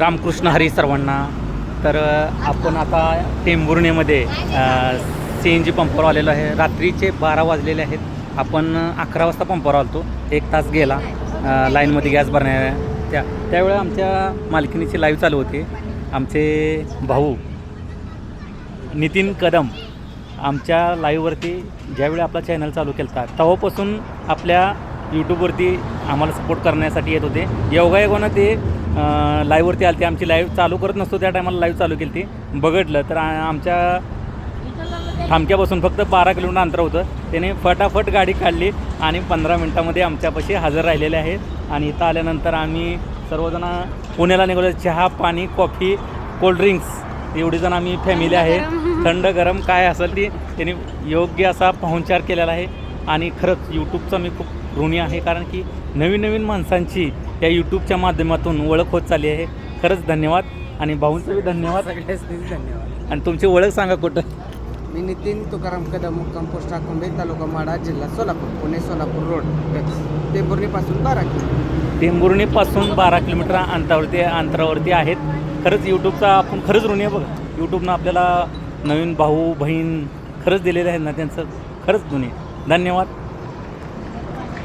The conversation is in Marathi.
रामकृष्ण हरी सर्वांना. तर आपण आता टेंभुर्णीमध्ये CNG पंपावर आलेलो आहे. रात्रीचे 12 वाजलेले आहेत. आपण 11 वाजता पंपावर आलतो. 1 तास गेला लाईनमध्ये गॅस भरण्या. त्यावेळेला आमच्या मालकिनीची लाईव्ह चालू होती. आमचे भाऊ नितीन कदम आमच्या लाईव्हवरती ज्यावेळी आपला चॅनल चालू केला होता तेव्हापासून आपल्या यूट्यूबवरती आम्हाला सपोर्ट करण्यासाठी येत होते. योगायोगानं ते लाईव्हवरती आले. ते आमची लाईव्ह चालू करत नसतो त्या टायमाला लाईव्ह चालू केली ती बघितलं तर आमच्या थांबक्यापासून फक्त 12 किलोमीटर अंतर होतं. त्याने फटाफट गाडी काढली आणि 15 मिनटामध्ये आमच्यापाशी हजर राहिलेले आहेत. आणि इथं आल्यानंतर आम्ही सर्वजण पुण्याला निघालो. चहा पाणी कॉफी कोल्ड्रिंक्स एवढी जण आम्ही फॅमिली आहे. थंड गरम काय असेल ती त्यांनी योग्य असा पाहुणचार केलेला आहे. आणि खरंच यूट्यूबचा मी खूप ऋणी आहे कारण की नवीन नवीन माणसांची या यूट्यूबच्या माध्यमातून ओळख होत चालली आहे. खरंच धन्यवाद. आणि भाऊंचं बी धन्यवाद. सगळ्यांनीच धन्यवाद. आणि तुमची ओळख सांगा कुठं? मी नितीन तुकाराम कदम, मुक्काम पोस्ट आकुंभे, तालुका माढा, जिल्हा सोलापूर, पुणे सोलापूर रोड, टेंभुर्णीपासून 12 किलोमीटर. टेंभुर्णीपासून 12 किलोमीटर अंतरावरती आहेत. खरंच यूट्यूबचा आपण खरंच ऋणी आहे बघा. यूट्यूबनं आपल्याला नवीन भाऊ बहीण खरंच दिलेले आहेत ना, त्यांचं खरंच ऋणी. धन्यवाद.